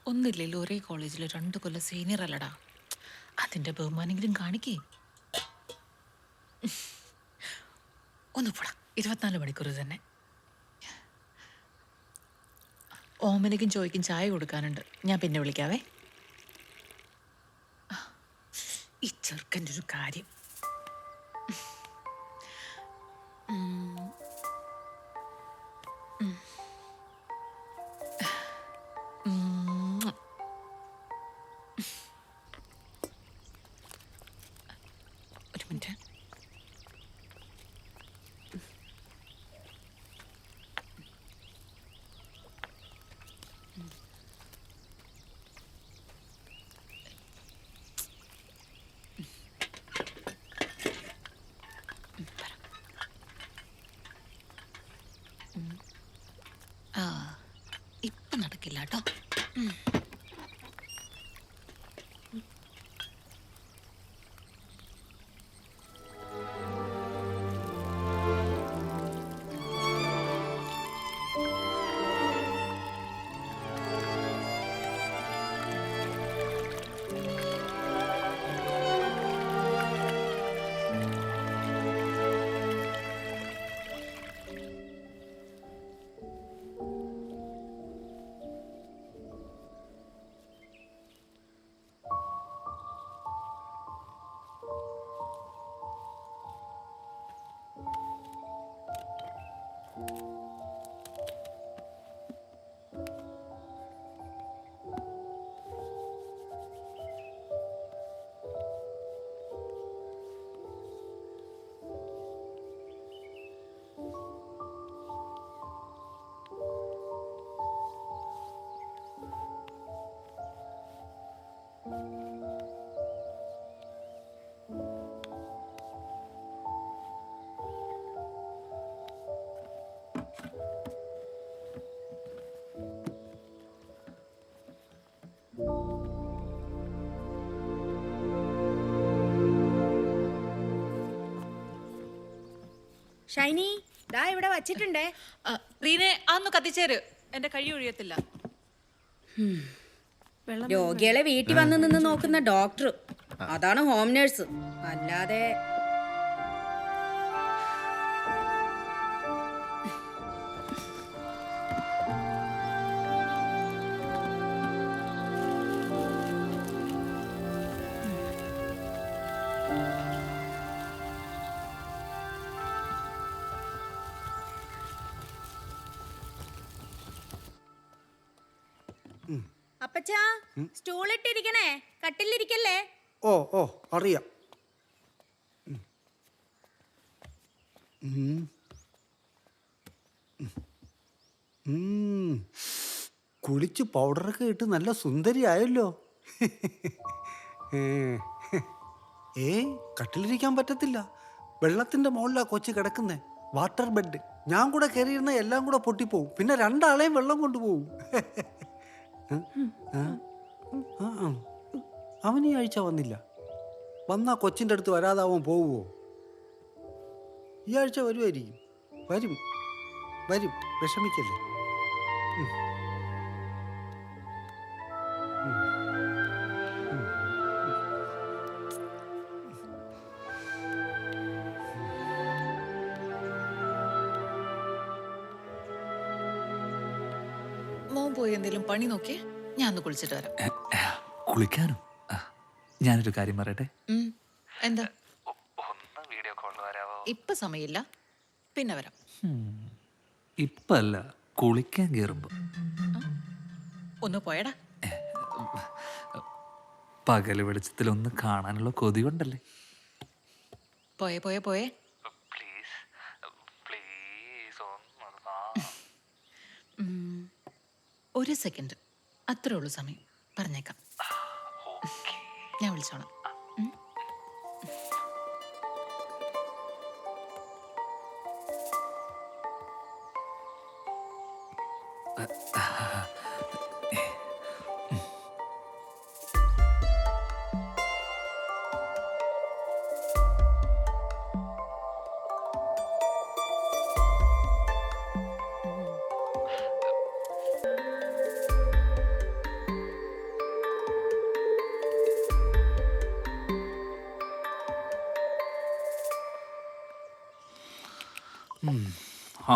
ഒന്നില്ലല്ലോ ഒരേ കോളേജിൽ 2 കൊല്ലം സീനിയർ അല്ലടാ. അതിന്റെ ബഹുമാനെങ്കിലും കാണിക്കേ. ഒന്ന് പോടാ, 24 മണിക്കൂർ തന്നെ. ഓമനയ്ക്കും ചോയ്ക്കും ചായ കൊടുക്കാനുണ്ട്, ഞാൻ പിന്നെ വിളിക്കാവേ. ഈ ചെറുക്കൻ്റെ ഒരു കാര്യം. ഉം. ഒരു മിനിറ്റ്. ആ, ഇപ്പൊ നടക്കില്ല കേട്ടോ. ഷൈനി, ദാ ഇവിടെ വച്ചിട്ടുണ്ടേ. റീനെ, അതൊന്ന് കത്തിച്ചേര്, എന്റെ കൈ ഒഴിയത്തില്ല. രോഗികളെ വീട്ടിൽ വന്ന് നിന്ന് നോക്കുന്ന ഡോക്ടർ, അതാണ് ഹോം നേഴ്സ്. അല്ലാതെ അപ്പച്ചാ, സ്റ്റൂളിട്ടിരിക്കണേ, കട്ടിലിരിക്കല്ലേ. ഓ ഓ അറിയാം. കുളിച്ച് പൗഡറൊക്കെ ഇട്ട് നല്ല സുന്ദരിയായല്ലോ. കട്ടിലിരിക്കാൻ പറ്റത്തില്ല, വെള്ളത്തിന്റെ മുകളിലാ കൊച്ചു കിടക്കുന്നേ. Water bed. ഞാൻ കൂടെ കയറിയിരുന്ന എല്ലാം കൂടെ പൊട്ടിപ്പോവും, പിന്നെ 2 ആളെയും വെള്ളം കൊണ്ടുപോകും. അവൻ ഈ ആഴ്ച വന്നില്ല. വന്നാ കൊച്ചിൻ്റെ അടുത്ത് വരാതാവൻ പോവുമോ? ഈ ആഴ്ച വരുമായിരിക്കും. വരും വരും, വിഷമിക്കല്ലേ. മോൻ പോയി എന്തെങ്കിലും പണി നോക്കിയേ, ഞാൻ ഒന്ന് കുളിച്ചിട്ട് വരാം. കുളിക്കാനോ? ഞാനൊരു കാര്യം പറയട്ടെ. എന്താ? ഒന്ന് വീഡിയോ കോളിൽ വരാവോ? ഇപ്പൊ സമയമില്ല, പിന്നെ വരാം. ഇപ്പല്ല, കുളിക്കാൻ കേറുമ്പോ. ഒന്ന് പോയടാ. പകല് വെളിച്ചത്തിൽ ഒന്ന് കാണാനുള്ള കൊതി കൊണ്ടല്ലേ. പോയേ പോയേ പോയേ. പ്ലീസ് പ്ലീസ് ഒരു സെക്കൻഡ്, അത്രേ ഉള്ളൂ സമയം. പറഞ്ഞേക്കാം, ഞാൻ വിളിച്ചോളാം. ആ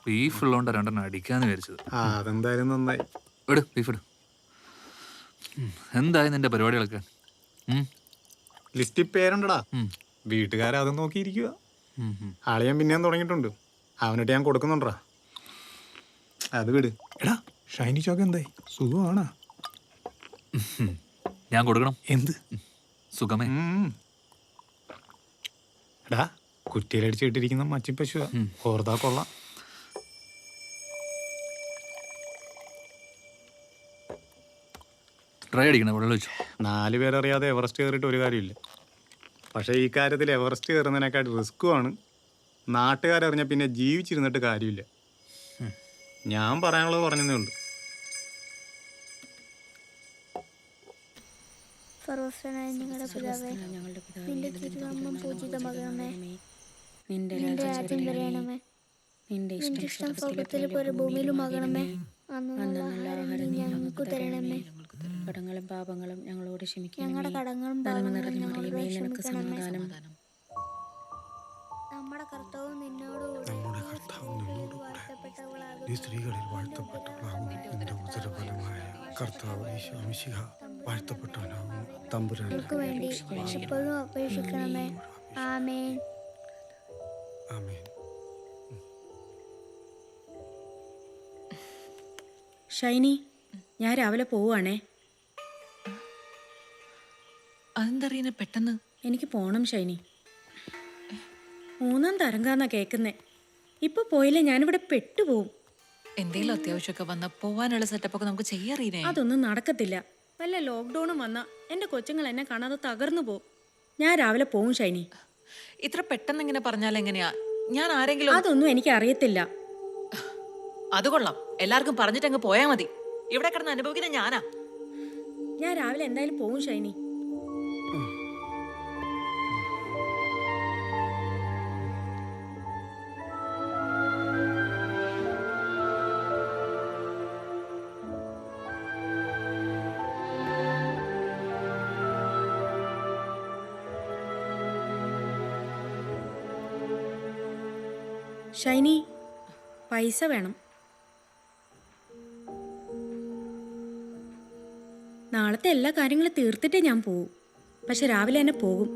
ബീഫ് ഉള്ളതുകൊണ്ട് രണ്ടെണ്ണം അടിക്കാന്ന് വിചാരിച്ചത്. അതെന്തായാലും നന്നായി. ഇട് ബീഫ് ഇട്. എന്തായി നിന്റെ പരിപാടികളൊക്കെ? ലിസ്റ്റിൽ പേരുണ്ടടാ. വീട്ടുകാരെ അത് നോക്കിയിരിക്കുക. ആളെ പിന്നെയും തുടങ്ങിയിട്ടുണ്ട്. അവനിട്ട് ഞാൻ കൊടുക്കുന്നുണ്ടാ. അത് വിട്. എടാ ഷൈനി ചോക്ക് എന്തായി? സുഖമാണോ? ഞാൻ കൊടുക്കണം. എന്ത് സുഖമേ. എടാ കുറ്റിയിലടിച്ചിട്ടിരിക്കുന്ന മച്ചിപ്പശുവാ. ഓർത്താ കൊള്ളാം. ട്രൈ അടിക്കണം. വെള്ളം വെച്ചു. 4 പേരറിയാതെ എവറസ്റ്റ് കയറിയിട്ട് ഒരു കാര്യമില്ല. പക്ഷേ ഈ കാര്യത്തിൽ എവറസ്റ്റ് കയറുന്നതിനേക്കാൾ റിസ്ക്കുമാണ്. നാട്ടുകാരറിഞ്ഞാൽ പിന്നെ ജീവിച്ചിരുന്നിട്ട് കാര്യമില്ല. ഞാൻ പറയാനുള്ളത് പറഞ്ഞതേ ഉള്ളൂ. സർവസ്വനായ ഞങ്ങളുടെ പിതാവേ, നിന്റെ തിരുനാമം പൂജിതമാകണമേ. നിന്റെ നിന്റെ രാജ്യം വരണമേ. നിന്റെ നിന്റെ ഇഷ്ടം സ്വർഗത്തിലെ പോലെ ഭൂമിയിലുമാകണമേ. അന്നുള്ള ആഹാരം നീ ഞങ്ങൾക്ക് തരണമേ. കടങ്ങളും പാപങ്ങളും ഞങ്ങളോട് ക്ഷമിക്കണം. ഞങ്ങളുടെ കടങ്ങളും പാപങ്ങളും ഞങ്ങളോട് ക്ഷമിക്കണമേ. നമ്മുടെ കർത്താവ് നിന്നോടുകൂടെ നീ സ്ത്രീകളിൽ വാഴ്ത്തപ്പെട്ടവളാകുന്നു. നിന്റെ ഉദരഫലമായ കർത്താവ് ഈശോ മിശിഹ വാഴ്ത്തപ്പെട്ടവനാകുന്നു. തമ്പുരാൻ ഞങ്ങൾക്ക് വേണ്ടി എപ്പോഴും അപേക്ഷിക്കണമേ. ആമേൻ. ആമേൻ. ഷൈനി, ഞാൻ രാവിലെ പോവുകയാണേ. അതെന്തറിയുന്ന പെട്ടെന്ന്? എനിക്ക് പോണം ഷൈനി. 3-ാം തരംഗാന്നാ കേൾക്കുന്നേ. ഇപ്പൊ പോയില്ലേ ഞാനിവിടെ പെട്ടുപോകും. എന്തെങ്കിലും അത്യാവശ്യമൊക്കെ വന്ന പോവാനുള്ള സെറ്റപ്പൊക്കെ നമുക്ക് ചെയ്യാറിയേ. അതൊന്നും നടക്കത്തില്ല. വല്ല ലോക്ക്ഡൌണും വന്നാ എന്റെ കൊച്ചുങ്ങൾ എന്നെ കാണാതെ തകർന്നു പോകും. ഞാൻ രാവിലെ പോവും ഷൈനി. ഇത്ര പെട്ടെന്ന് ഇങ്ങനെ പറഞ്ഞാൽ എങ്ങനെയാ? ഞാൻ ആരെങ്കിലും അതൊന്നും എനിക്ക് അറിയത്തില്ല. അത് കൊള്ളാം. എല്ലാവർക്കും പറഞ്ഞിട്ട് അങ്ങ് പോയാ മതി. ഇവിടെ കിടന്ന് അനുഭവിക്കുന്ന ഞാനാ. ഞാൻ രാവിലെ എന്തായാലും പോവും ഷൈനി. ഷൈനി, പൈസ വേണം. നാളത്തെ എല്ലാ കാര്യങ്ങളും തീർത്തിട്ടേ ഞാൻ പോവും. പക്ഷെ രാവിലെ തന്നെ പോകും.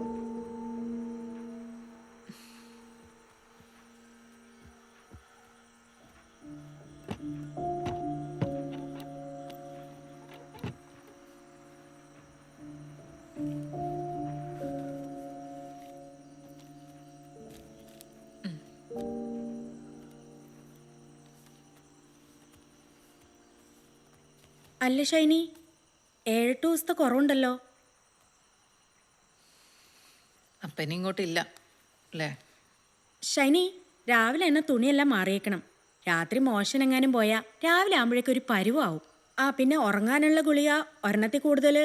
അല്ല ഷൈനി, 7-8 ദിവസത്തെ കുറവുണ്ടല്ലോ. അപ്പൊ ഇനി ഇങ്ങോട്ടില്ല അല്ലേ? ഷൈനി, രാവിലെ എന്നെ തുണിയെല്ലാം മാറിയേക്കണം. രാത്രി മോഷൻ എങ്ങാനും പോയാൽ രാവിലെ ആകുമ്പോഴേക്കും ഒരു പരുവാവും. പിന്നെ ഉറങ്ങാനുള്ള ഗുളിക ഒരെണ്ണത്തിൽ കൂടുതൽ.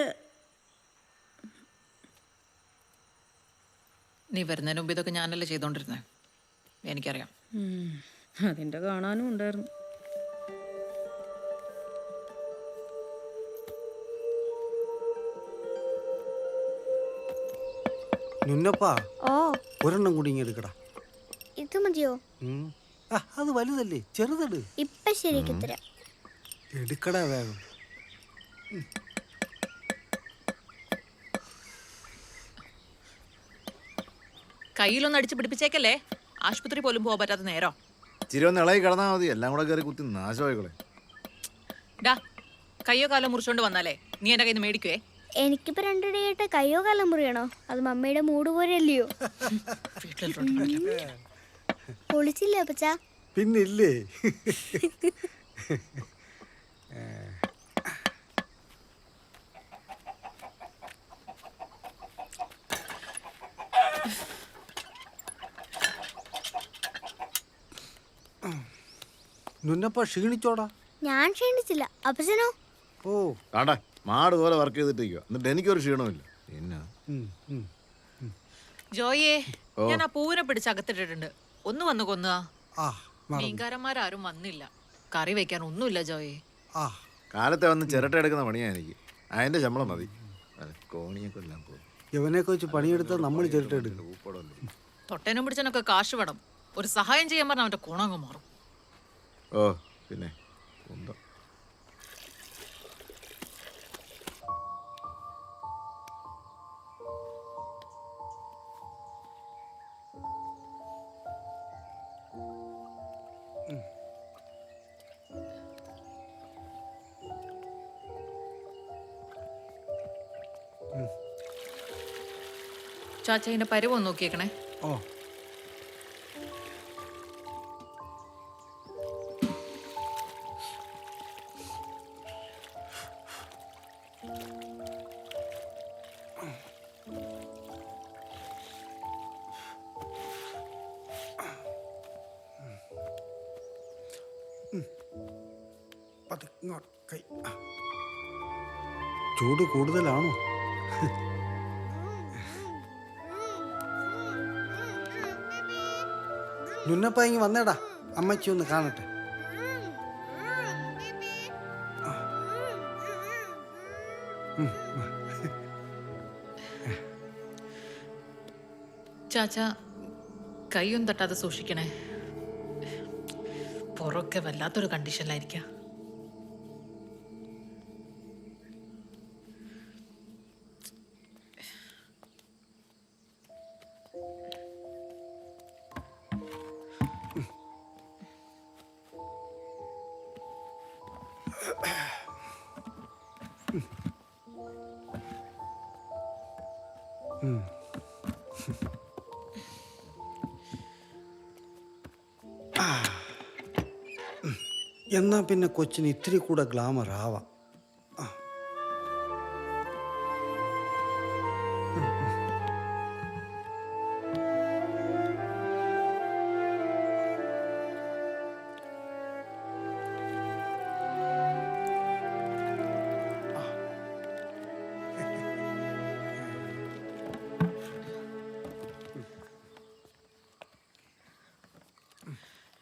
നീ വരുന്നതിന് മുമ്പ് ഇതൊക്കെ ഞാനല്ലേ ചെയ്തോണ്ടിരുന്നേ. എനിക്കറിയാം. അതിൻ്റെ കാണാനും ഉണ്ടായിരുന്നു. നുന്നപ്പാ, ഓ, ഒരെണ്ണം കൂടി ഇങ്ങനെ എടുക്കടാ. ഇത് മതിയോ? അത് വലുതല്ലേ, ചെറുതെട്. ഇപ്പൊ ശരിക്ക് തരാം. എടുക്കടാ വേഗം. കയ്യിലൊന്ന് അടിച്ച് പിടിപ്പിച്ചേക്കല്ലേ. ആശുപത്രി പോലും പോകാൻ പറ്റാത്ത നേരം. ഇച്ചിരി ഒന്ന് ഇളകി കിടന്നാൽ മതി. എല്ലാം കൂടെ കയറി കുത്തി നാശമായിക്കളെ. ഡാ, കയ്യോ കാലോ മുറിച്ചോണ്ട് വന്നാലേ നീ എന്റെ കയ്യിൽ നിന്ന് മേടിക്കുവേ. എനിക്കിപ്പോ 2 ഡേയായിട്ട് കയ്യോ കാലം മുറിയണോ? അത് മമ്മിയുടെ മൂട് പോലെ അല്ലയോ? പൊളിച്ചില്ലേ അപ്പച്ചാ? പിന്നില്ലേ. നുന്നപ്പ ക്ഷീണിച്ചോടാ? ഞാൻ ക്ഷീണിച്ചില്ല. അപ്പച്ചനോ? ഓ, കാണ്ടാ മാട് പോലെ വർക്ക് ചെയ്തിട്ടിരിക്കുക. എന്നിട്ട് എനിക്കൊരു ക്ഷീണമില്ല. പിന്നെ ജോയേ, ഞാൻ ആ പൂവിനെ പിടിച്ച് അകത്തിട്ടിട്ടുണ്ട്. ഒന്ന് വന്ന് കൊന്നുക. ആ മീൻകാരന്മാരും വന്നില്ല. കറി വെക്കാൻ ഒന്നുമില്ല ജോയേ. ആ കാലത്തെ വന്ന് ചിരട്ട എടുക്കുന്ന പണിയാ എനിക്ക്. അതിന്റെ ശമ്പളം മതി. കോണിയൊക്കെ എല്ലാം പോകും. ഇവനെയൊക്കെ വെച്ച് പണിയെടുത്താൽ നമ്മൾ ചിരട്ടെടുക്കും. തൊട്ടേനും പിടിച്ചനൊക്കെ കാശ് വേണം. ഒരു സഹായം ചെയ്യാൻ പറഞ്ഞ അവന്റെ ഗുണങ്ങ് മാറും. ഓ പിന്നെ ഉണ്ടോ. ചാച്ച ഇതിന്റെ പരുവം നോക്കിയേക്കണേ. ഓ പതുങ്ങോട്ട് കൈ. ചൂട് കൂടുതലാണോ? നുന്നപ്പ ഇങ്ങ് വന്നേടാ, അമ്മച്ചി ഒന്ന് കാണട്ടെ. ചാച്ച കൈയൊന്നും തട്ടാതെ സൂക്ഷിക്കണേ. പുറമൊക്കെ വല്ലാത്തൊരു കണ്ടീഷനിലായിരിക്കാം. എന്നാ പിന്നെ കൊച്ചിന് ഇത്തിരി കൂടെ ഗ്ലാമർ ആവാം.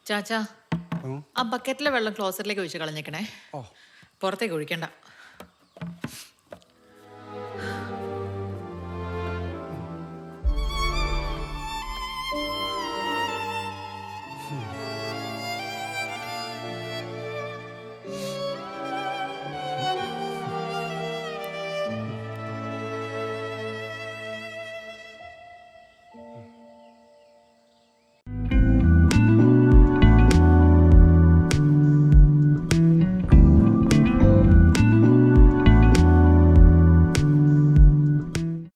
ചാച്ച ആ ബക്കറ്റിലെ വെള്ളം ക്ലോസറ്റിലേക്ക് ഒഴിച്ച് കളഞ്ഞേക്കണേ. ഓ പുറത്തേക്ക് ഒഴിക്കണ്ട.